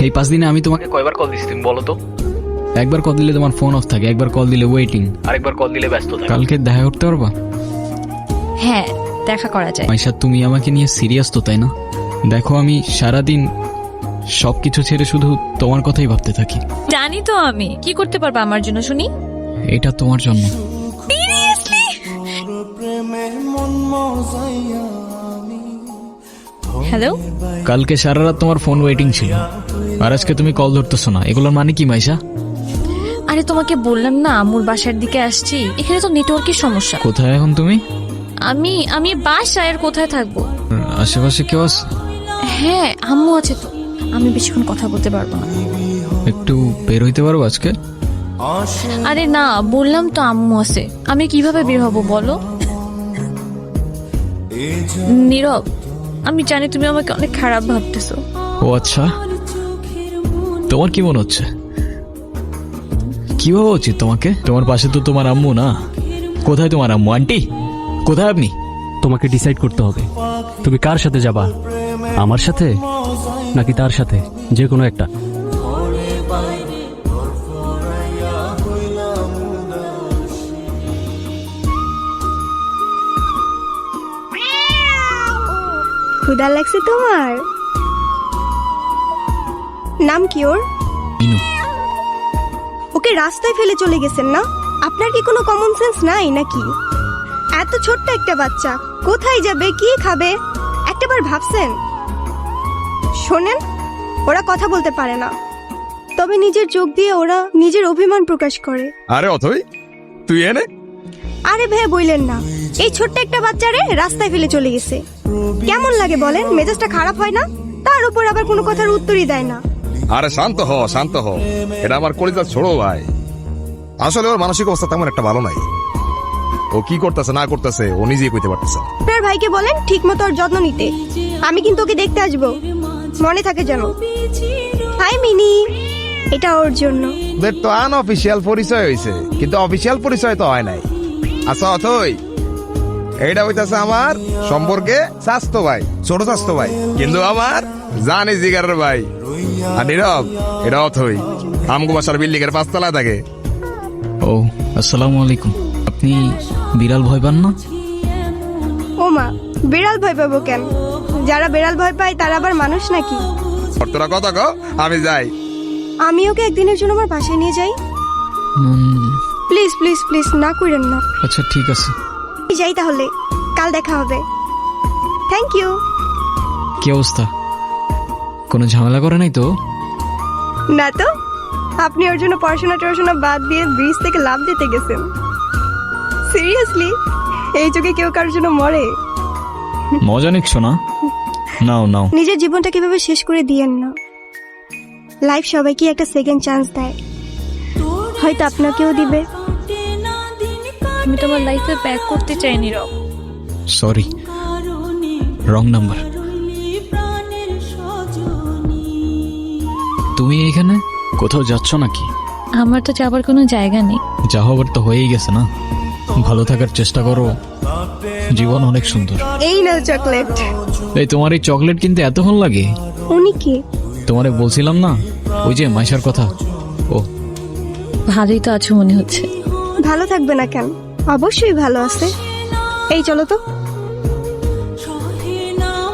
এই 5 দিনে আমি তোমাকে কয়বার কল দিছি তুমি বলো তো? একবার কল দিলে তোমার ফোন অফ থাকে, একবার কল দিলে ওয়েটিং, আরেকবার কল দিলে ব্যস্ত থাকে। কালকে দেখা করতে পারবা? হ্যাঁ, দেখা করা যায়। মাইশা, তুমি আমাকে নিয়ে সিরিয়াস তো, তাই না? দেখো, আমি সারাদিন সবকিছু ছেড়ে শুধু তোমার কথাই ভাবতে থাকি। জানি তো আমি কি করতে পারবো আমার জন্য, শুনি। এটা তোমার জন্য। সিরিয়াসলি? হ্যালো, কালকে সারা রাত তোমার ফোন ওয়েটিং ছিল, আর আজকে তুমি কল ধরতেছো না। এগুলোর মানে কি মাইশা? আরে তোমাকে বললাম না আম্মুর বাসার দিকে আসছি, এখানে তো নেটওয়ার্কের সমস্যা। কোথায় এখন তুমি? আমি বাসায়, আর কোথায় থাকবো? আশেপাশে কেউ আছে? হ্যাঁ, আম্মু আছে তো। আমি বেশিক্ষণ কথা বলতে পারবো না। একটু বের হইতে পারবো আজকে? আরে না, বললাম তো আম্মু আছে, আমি কিভাবে বের হব বলো? নীরব, আমি জানি তুমি আমাকে অনেক খারাপ ভাবতেছো। ও আচ্ছা, তোমার কি মনে হচ্ছে? কি ভাবা উচিত তোমাকে? তোমার পাশে তো তোমার আম্মু না। কোথায় তোমার আম্মু? আন্টি কোথায় আপনি? তোমাকে ডিসাইড করতে হবে তুমি কার সাথে যাবা, আমার সাথে নাকি তার সাথে, যে কোনো একটা। ক্ষুধা লাগছে তোমার? নাম কি ওর? মিনু। ওকে রাস্তায় ফেলে চলে গেছেন না? আপনার কি কোনো কমন সেন্স নাই নাকি? এত ছোট্ট একটা বাচ্চা কোথায় যাবে, কি খাবে, একটাবার ভাবছেন? শোনেন, ওরা কথা বলতে পারে না, তবে নিজের চোখ দিয়ে ওরা নিজের অভিমান প্রকাশ করে। আরে অথই, তুই এনে আরে ভাই বইলেন না, এই ছোট্ট একটা বাচ্চারে রাস্তায় ফেলে চলে গেছে। কেমন লাগে বলেন? মেজাজটা খারাপ হয় না? তার উপর আবার কোনো কথার উত্তরই দেয় না। আরে শান্ত হ, শান্ত হ। এটা আমার কলিজার ছোড়ো ভাই। আসলে ওর মানসিক অবস্থা তেমন একটা ভালো নাই। ও কি করতেছে না করতেছে ও নিজেই কইতে পারতেছে না। আপনার ভাইকে বলেন ঠিক মতো ওর যত্ন নিতে। আমি কিন্তু ওকে দেখতে আসবো, মনে থাকে যেন। হাই মিনি, এটা ওর জন্য। ওদের তো আনঅফিসিয়াল পরিচয় হয়েছে, কিন্তু অফিসিয়াল পরিচয় তো হয় নাই। আচ্ছা অথই, এইটা হইতাছে আমার সম্পর্কে স্বাস্থ্য ভাই, ছোট স্বাস্থ্য ভাই, কিন্তু আমার জানি জিগারের ভাই। আর নীরব, এটা অথই আমগো বাসার বিল্ডিং এর 5 তলায় থাকে। ও আসসালামু আলাইকুম। আপনি বিড়াল ভয় পান না? ও মা, বিড়াল ভয় পাবো কেন? যারা বিড়াল ভয় পায় তারা আবার মানুষ নাকি? তোরা কথা কও, আমি যাই। আমি ওকে একদিনের জন্য আমার বাসায় নিয়ে যাই। উম, প্লিজ প্লিজ প্লিজ, না করেন না। আচ্ছা ঠিক আছে। আমি যাই তাহলে, কাল দেখা হবে। Thank you. কি অবস্থা? কোনো ঝামেলা করে নাই তো? না তো, আপনি ওর জন্য পড়াশোনা বাদ দিয়ে ব্রিজ থেকে লাফ দিতে গেছেন। সিরিয়াসলি, এই যুগে কেউ কারোর জন্য মরে? মজা নিচ্ছ না? নাও নাও। নিজের জীবনটা কিভাবে শেষ করে দিয়েন না। লাইফ সবাইকে একটা সেকেন্ড চান্স দেয়, হয়তো আপনাকেও দিবে। আমি তোমার লাইফে ব্যাক করতে চাই নীরব। Sorry, wrong number. তুমি এখানে কোথাও যাচ্ছ নাকি? আমার তো যাবার কোনো জায়গা নেই। যা হবার তো হয়েই গেছে না। ভালো থাকার চেষ্টা করো, জীবন অনেক সুন্দর। এই নাও চকলেট। এই তোমার এই চকলেট কিনতে এতক্ষণ লাগে? উনি কি? তোমারে বলছিলাম না, ওই যে মাইশার কথা। ও ভালোই তো আছো মনে হচ্ছে। ভালো থাকবে না কেন? অবশ্যই ভালো আছে। এই চলো তো।